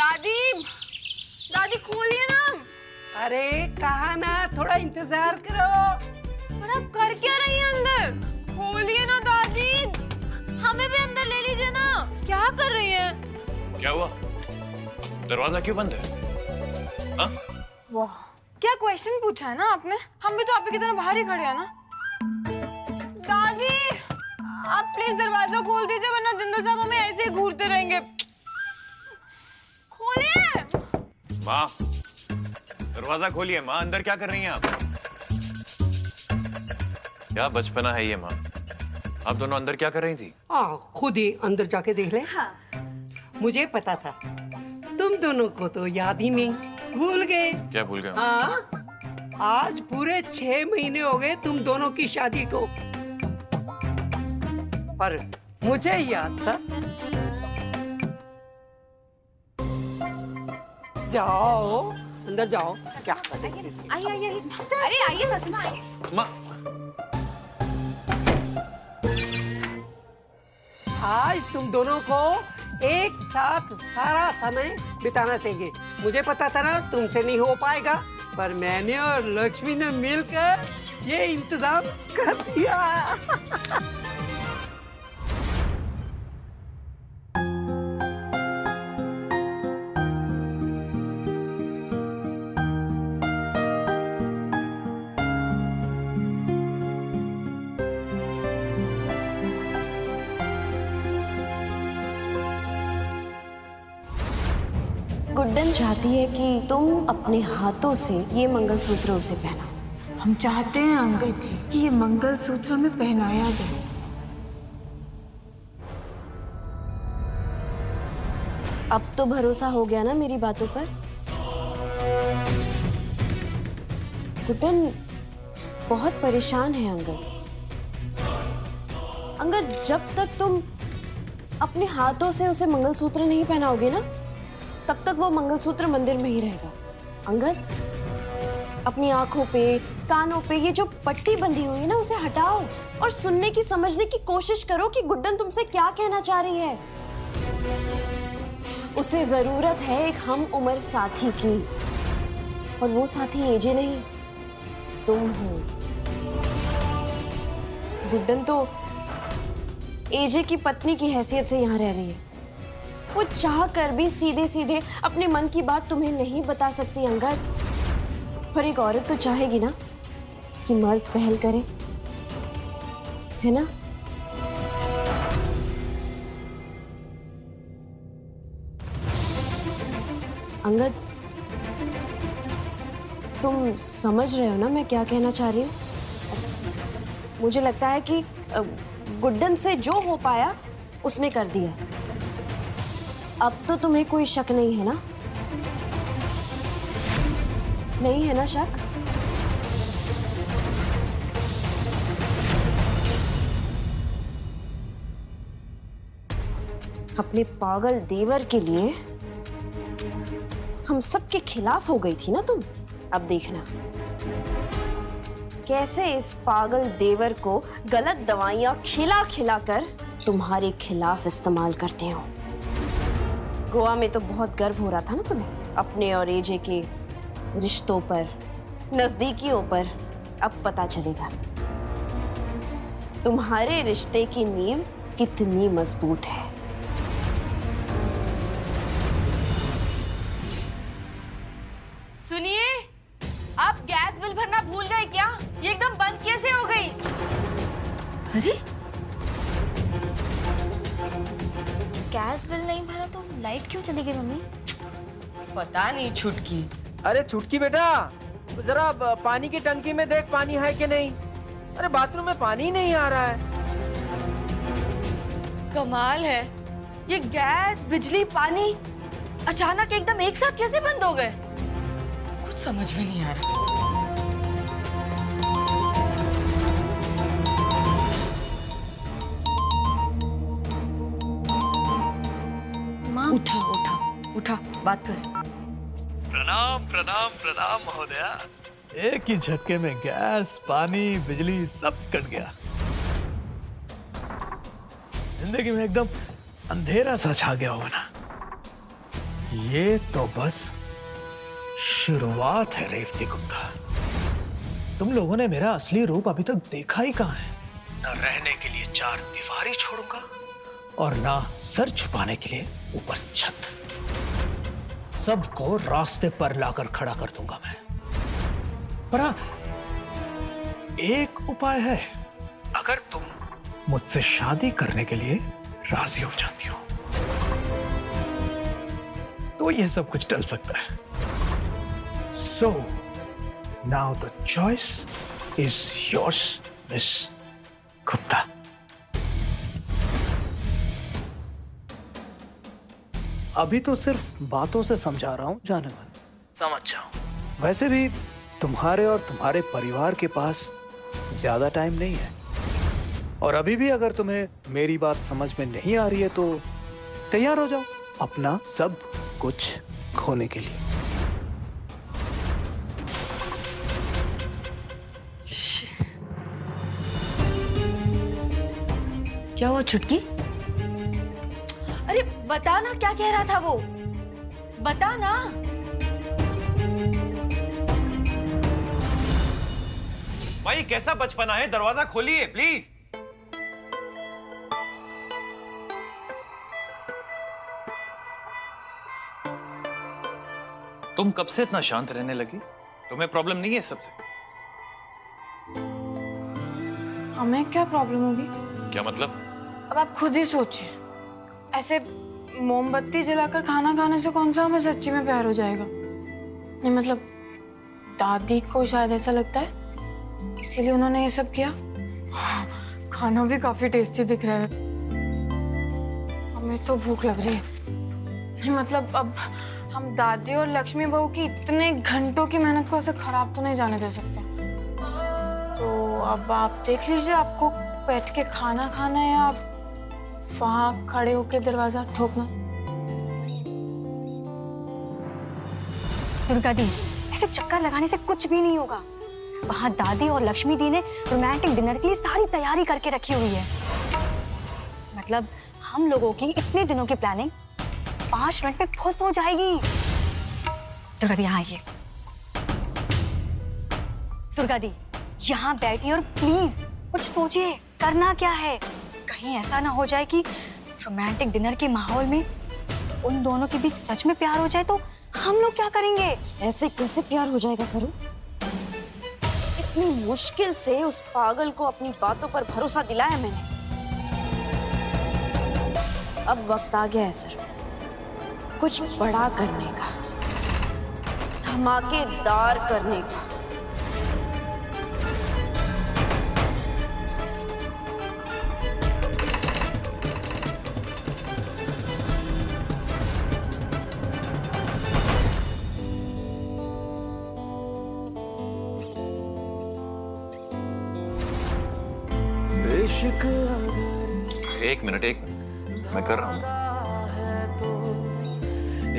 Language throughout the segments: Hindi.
दादी, दादी खोलिए ना। अरे कहा ना, थोड़ा इंतजार करो। और आप कर क्या रही हैं अंदर? खोलिए ना दादी, हमें भी अंदर ले लीजिए ना। क्या कर रही हैं? क्या हुआ? दरवाजा क्यों बंद है? हाँ? वाह, क्या क्वेश्चन पूछा है ना आपने? हम भी तो आपकी तरह बाहर ही खड़े हैं ना। दादी, आप प्लीज दरवाजा खोल दीजिए, वरना जिंदल साहब हमें ऐसे ही घूरते रहेंगे। खोलिए। माँ, दरवाजा खोलिए। माँ, अंदर क्या कर रही हैं आप? क्या बचपना है ये माँ? आप दोनों अंदर क्या कर रही थी? खुद ही अंदर जाके देख ले। हाँ। मुझे पता था, तुम दोनों को तो याद ही नहीं, भूल गए। क्या भूल गए? हाँ, आज पूरे 6 महीने हो गए तुम दोनों की शादी को, पर मुझे याद था। जाओ अंदर जाओ। क्या आइए आइए, अरे आइए सासू माँ, आइए। माँ, आज तुम दोनों को एक साथ सारा समय बिताना चाहिए। मुझे पता था ना तुमसे नहीं हो पाएगा, पर मैंने और लक्ष्मी ने मिलकर ये इंतजाम कर दिया। गुड्डन चाहती है कि तुम अपने हाथों से ये मंगलसूत्र उसे पहनाओ। हम चाहते हैं अंकल जी कि ये मंगलसूत्र में पहनाया जाए। अब तो भरोसा हो गया ना मेरी बातों पर? गुड्डन बहुत परेशान है अंगद। अंगद, जब तक तुम अपने हाथों से उसे मंगलसूत्र नहीं पहनाओगे ना, तब तक वो मंगलसूत्र मंदिर में ही रहेगा। अंगद, अपनी आंखों पे, कानों पे ये जो पट्टी बंधी हुई है ना, उसे हटाओ और सुनने की, समझने की कोशिश करो कि गुड्डन तुमसे क्या कहना चाह रही है। उसे जरूरत है एक हम उम्र साथी की, और वो साथी एजे नहीं, तुम हो। गुड्डन तो एजे की पत्नी की हैसियत से यहाँ रह रही है। वो चाह कर भी सीधे सीधे अपने मन की बात तुम्हें नहीं बता सकती अंगद। पर एक औरत तो चाहेगी ना कि मर्द पहल करे, है ना? अंगद, तुम समझ रहे हो ना मैं क्या कहना चाह रही हूँ? मुझे लगता है कि गुड्डन से जो हो पाया उसने कर दिया। अब तो तुम्हें कोई शक नहीं है ना? नहीं है ना शक? अपने पागल देवर के लिए हम सबके खिलाफ हो गई थी ना तुम। अब देखना कैसे इस पागल देवर को गलत दवाइयां खिला खिला कर तुम्हारे खिलाफ इस्तेमाल करती हूँ। गोवा में तो बहुत गर्व हो रहा था ना तुम्हें अपने और एजे के रिश्तों पर, नजदीकियों पर। अब पता चलेगा तुम्हारे रिश्ते की नींव कितनी मजबूत है। सुनिए, आप गैस बिल भरना भूल गए क्या? ये एकदम बंद कैसे हो गई? अरे, गैस बिल नहीं भरा तो लाइट क्यों चली गई मम्मी? पता नहीं छुटकी। अरे छुटकी बेटा, जरा पानी की टंकी में देख पानी है कि नहीं। अरे बाथरूम में पानी ही नहीं आ रहा है। कमाल है, ये गैस, बिजली, पानी अचानक एकदम एक साथ कैसे बंद हो गए? कुछ समझ में नहीं आ रहा। माँ, उठा उठा उठा, बात कर। प्रणाम प्रणाम प्रणाम महोदया। एक ही झटके में गैस, पानी, बिजली सब कट गया। जिंदगी में एकदम अंधेरा सा छा गया होगा ना। ये तो बस शुरुआत है रेवती गुप्ता। तुम लोगों ने मेरा असली रूप अभी तक देखा ही कहाँ है। न रहने के लिए चार दीवारी छोड़ूंगा और ना सर छुपाने के लिए ऊपर छत। सबको रास्ते पर लाकर खड़ा कर दूंगा मैं। पर हाँ, एक उपाय है। अगर तुम मुझसे शादी करने के लिए राजी हो जाती हो तो ये सब कुछ टल सकता है। So now the choice is yours, Miss Gupta. अभी तो सिर्फ बातों से समझा रहा हूं, जाने मन समझ जाओ। वैसे भी तुम्हारे और तुम्हारे परिवार के पास ज्यादा टाइम नहीं है, और अभी भी अगर तुम्हें मेरी बात समझ में नहीं आ रही है तो तैयार हो जाओ अपना सब कुछ खोने के लिए। क्या हुआ छुटकी? अरे बता ना, क्या कह रहा था वो? बता ना। भाई कैसा बचपना है, दरवाजा खोलिए प्लीज। तुम कब से इतना शांत रहने लगी? तुम्हें प्रॉब्लम नहीं है सबसे? हमें क्या प्रॉब्लम होगी? क्या मतलब? अब आप खुद ही सोचिए, ऐसे मोमबत्ती जलाकर खाना खाने से कौन सा हमें सच्ची में प्यार हो जाएगा? नहीं मतलब दादी को शायद ऐसा लगता है, इसीलिए उन्होंने ये सब किया। खाना भी काफी टेस्टी दिख रहा है। हमें तो भूख लग रही है। नहीं मतलब अब हम दादी और लक्ष्मी बहू की इतने घंटों की मेहनत को ऐसे खराब तो नहीं जाने दे सकते। तो अब आप देख लीजिए, आपको बैठ के खाना खाना है या वहां खड़े होके दरवाजा ठोकना? दुर्गा दी, ऐसे चक्कर लगाने से कुछ भी नहीं होगा। वहां दादी और लक्ष्मी दी ने रोमांटिक डिनर के लिए सारी तैयारी करके रखी हुई है। मतलब हम लोगों की इतने दिनों की प्लानिंग 5 मिनट में फुस हो जाएगी। दुर्गा दी यहाँ आइए। दुर्गा दी यहाँ बैठिए और प्लीज कुछ सोचिए, करना क्या है। कहीं ऐसा ना हो जाए कि रोमांटिक डिनर के माहौल में उन दोनों के बीच सच में प्यार हो जाए तो हम लोग क्या करेंगे? ऐसे कैसे प्यार हो जाएगा सरू? इतनी मुश्किल से उस पागल को अपनी बातों पर भरोसा दिलाया मैंने। अब वक्त आ गया है सरू, कुछ बड़ा करने का, धमाकेदार करने का। एक मिनट मैं कर रहा हूँ।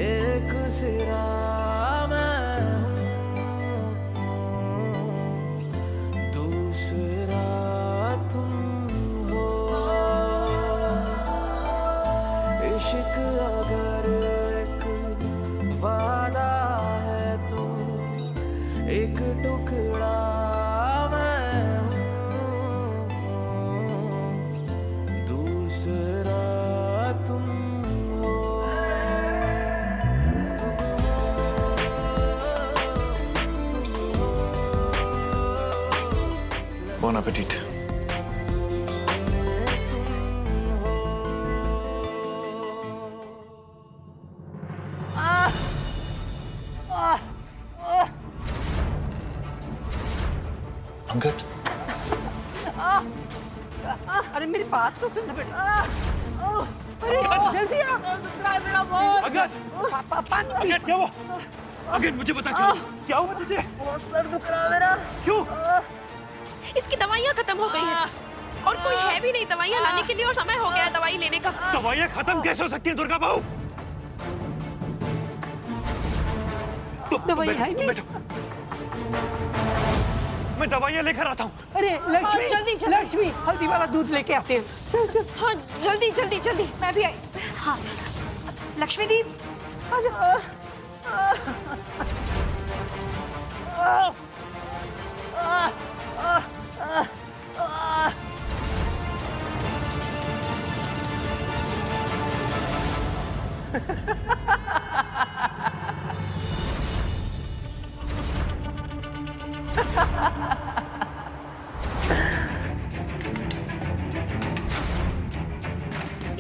एक सिरा मैं दूसरा तुम हो। इश्क अगर एक वादा है तो एक टुकड़ा मैं हूँ, दूसरा तुम हो। Bon appetit. अंगद, अरे मेरी बात तो सुन बेटा। अरे जल्दी आ। अंगद, अंगद क्या हुआ? अंगद मुझे बता क्या हुआ तुझे? बहुत सर दुख रहा है मेरा। क्यों? इसकी दवाइयाँ खत्म हो गई हैं और कोई है भी नहीं दवाइयाँ लाने के लिए, और समय हो गया है दवाई लेने का। दवाइयाँ खत्म कैसे हो सकती हैं दुर्गा बहू? दवाई है नहीं। मैं दवाइयाँ लेकर आता हूँ। अरे लक्ष्मी, जल्दी, जल्दी। लक्ष्मी हल्दी वाला दूध लेके आते हैं। चल चल। हाँ जल्दी जल्दी जल्दी। मैं भी आई। हाँ लक्ष्मी दी,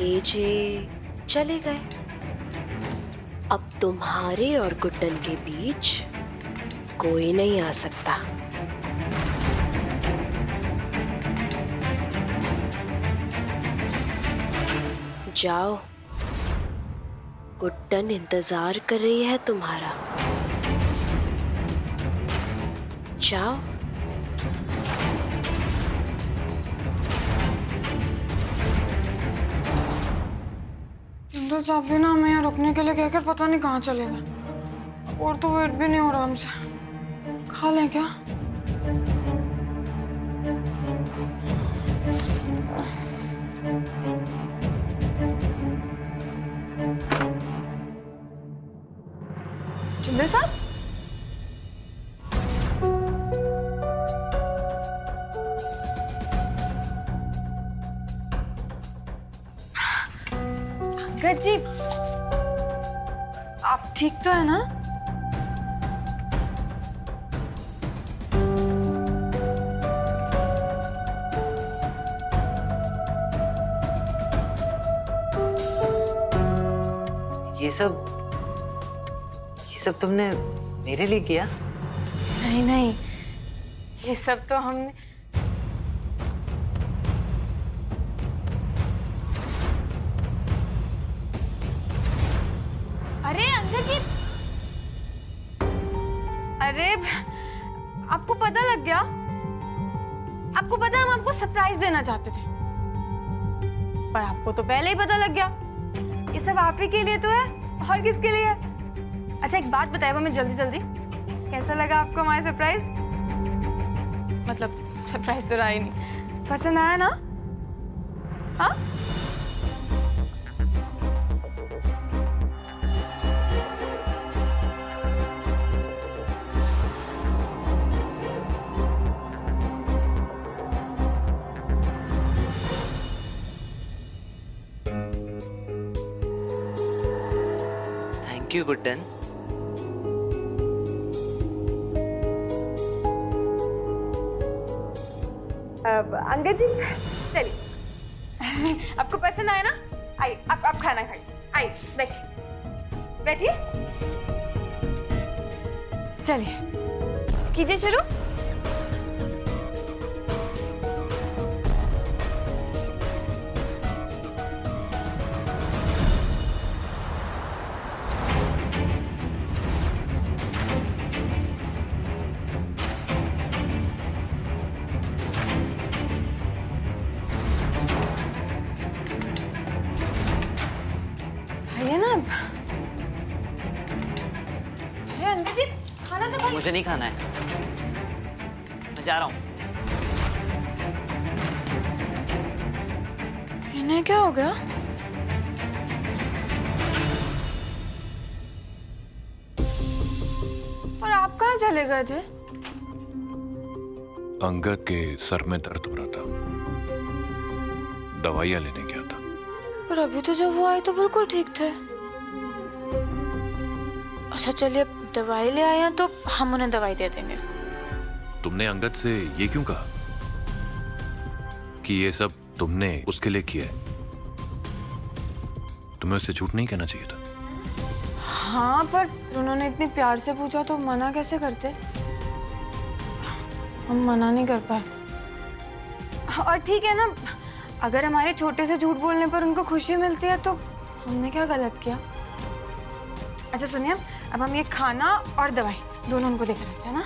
एजे चले गए। अब तुम्हारे और गुड्डन के बीच कोई नहीं आ सकता। जाओ, गुड्डन इंतजार कर रही है तुम्हारा। जाओ। जिंदल साहब भी ना हमें यहाँ रुकने के लिए कहकर पता नहीं कहाँ चले गए। और तो वेट भी नहीं हो रहा हमसे। खा लें क्या? जिंदल साहब, अंकल जी, आप ठीक तो है ना? ये सब तुमने मेरे लिए किया? नहीं नहीं, ये सब तो हमने। अरे अंकल जी, अरे आपको पता लग गया? आपको पता है हम आपको सरप्राइज देना चाहते थे, पर आपको तो पहले ही पता लग गया। ये सब आप ही के लिए तो है, और किसके लिए? अच्छा एक बात बताइए हमें जल्दी जल्दी, कैसा लगा आपको हमारा सरप्राइज? मतलब सरप्राइज तो रहा ही नहीं, पसंद आया ना? हाँ? Thank you Guddan. अब अंगद जी चलिए, आपको पसंद आया ना? आइए आप खाना खाइए, आइए बैठिए बैठिए, चलिए कीजिए शुरू। खाइए ना। अरे अंकल जी, खाना तो खाइए। मुझे नहीं खाना है, मैं जा रहा हूँ। इन्हें क्या हो गया? और आप कहाँ चले गए थे? अंगद के सर में दर्द हो रहा था, दवाइयाँ लेने गया था। पर अभी तो जब वो आए तो बिल्कुल ठीक थे। अच्छा चलिए, अब दवाई ले आए हैं तो हम उन्हें दवाई दे देंगे। तुमने अंगद से ये क्यों कहा कि ये सब तुमने उसके लिए किया है? तुम्हें उससे झूठ नहीं कहना चाहिए था। हाँ, पर उन्होंने इतने प्यार से पूछा तो मना कैसे करते? हम मना नहीं कर पाए। और ठीक है ना, अगर हमारे छोटे से झूठ बोलने पर उनको खुशी मिलती है तो हमने क्या गलत किया? अच्छा सुनिए, अब हम ये खाना और दवाई दोनों उनको देकर रहते हैं ना।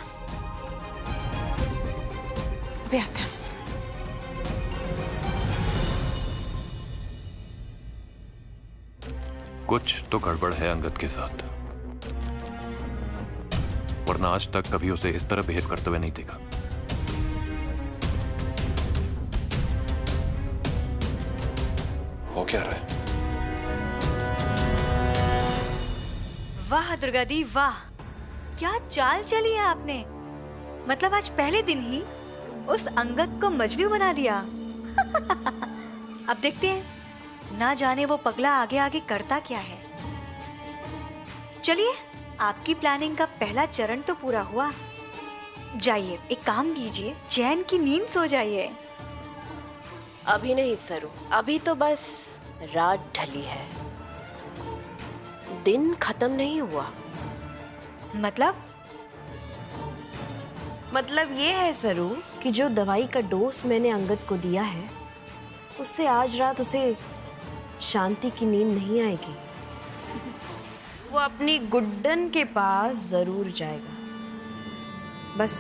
अभी आते हैं। कुछ तो गड़बड़ है अंगद के साथ, वरना आज तक कभी उसे इस तरह बिहेव करते हुए नहीं देखा। हो क्या रहा है? वाह दुर्गा दी वाह, क्या चाल चली है आपने। मतलब आज पहले दिन ही उस अंगद को मजनू बना दिया। अब देखते हैं, ना जाने वो पगला आगे आगे करता क्या है। चलिए, आपकी प्लानिंग का पहला चरण तो पूरा हुआ। जाइए, एक काम कीजिए, चैन की नींद सो जाइए। अभी नहीं सरू, अभी तो बस रात ढली है, दिन खत्म नहीं हुआ। मतलब ये है सरू कि जो दवाई का डोज मैंने अंगद को दिया है, उससे आज रात उसे शांति की नींद नहीं आएगी। वो अपनी गुड्डन के पास जरूर जाएगा। बस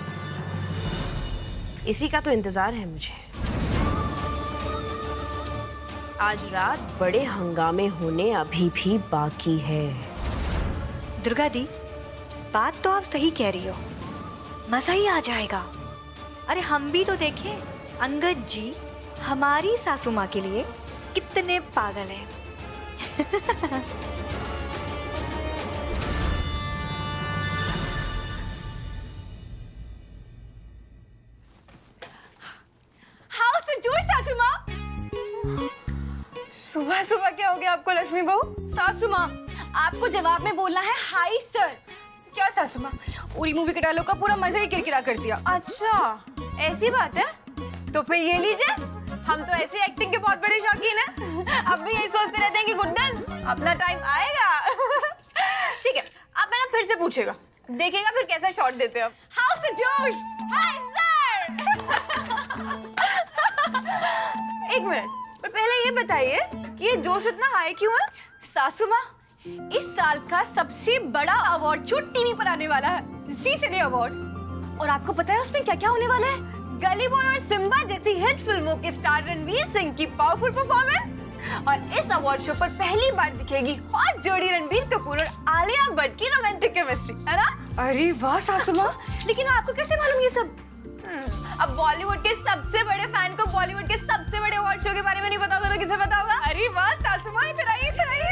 इसी का तो इंतजार है मुझे। आज रात बड़े हंगामे होने अभी भी बाकी है। दुर्गा दी, बात तो आप सही कह रही हो, मजा ही आ जाएगा। अरे हम भी तो देखें, अंगद जी हमारी सासू माँ के लिए कितने पागल हैं। हाँ उससे जोर सासू माँ। सुबह सुबह क्या हो गया आपको लक्ष्मी बहू? सासू माँ, आपको जवाब में बोलना है हाय सर। क्या सासू माँ, उरी मूवी के डायलॉग का पूरा मजा ही किरकिरा कर दिया। अच्छा ऐसी बात है, तो फिर ये लीजिए, हम तो ऐसी एक्टिंग के बहुत बड़े शौकीन हैं। अब भी यही सोचते रहते हैं कि गुड्डन अपना टाइम आएगा। ठीक है, अब मैं ना फिर से पूछेगा, देखेगा फिर कैसा शॉट देते हैं। हाउस द जोश, हाय सर। एक मिनट, पर पहले ये बताइए कि ये जोश इतना हाई क्यों है? सासू माँ, इस साल का सबसे बड़ा अवार्ड शो टीवी पर आने वाला है, जी सिने अवार्ड। और आपको पता है उसमें क्या क्या होने वाला है? गली बॉय और सिम्बा जैसी हिट फिल्मों के स्टार रणवीर सिंह की पावरफुल परफॉर्मेंस, और इस अवार्ड शो पर पहली बार दिखेगी हॉट जोड़ी रणबीर कपूर और आलिया भट्ट की रोमांटिक केमिस्ट्री, है ना? अरे वाह सासू माँ, लेकिन आपको कैसे मालूम ये सब? अब बॉलीवुड के सबसे बड़े फैन को बॉलीवुड के सबसे बड़े अवार्ड शो के बारे में नहीं पता होगा तो किसे पता होगा? अरे वाह सासू माँ, इधर आइए, इधर आइए।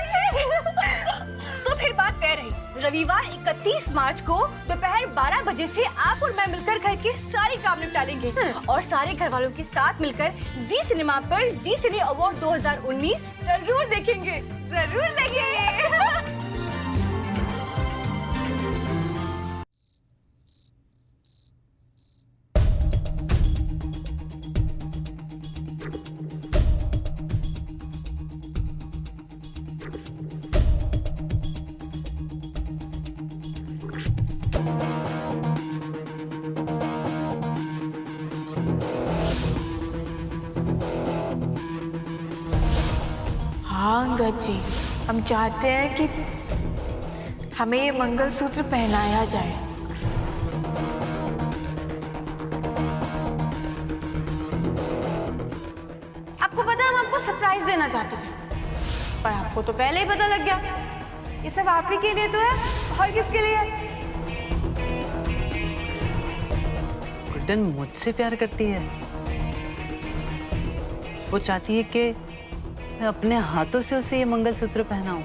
तो फिर बात तय रही, रविवार 31 मार्च को दोपहर 12 बजे से आप और मैं मिलकर घर के सारे काम निपटा लेंगे और सारे घर वालों के साथ मिलकर जी सिनेमा पर जी सिने अवार्ड 2019 जरूर देखेंगे, जरूर देखेंगे। हाँ अंगद जी, हम चाहते हैं कि हमें ये मंगलसूत्र पहनाया जाए। आपको पता है हम आपको सरप्राइज देना चाहते थे, पर आपको तो पहले ही पता लग गया। ये सब आप ही के लिए तो है, और किसके लिए है? गुड्डन मुझसे प्यार करती है, वो चाहती है कि मैं अपने हाथों से उसे ये मंगलसूत्र पहनाऊं।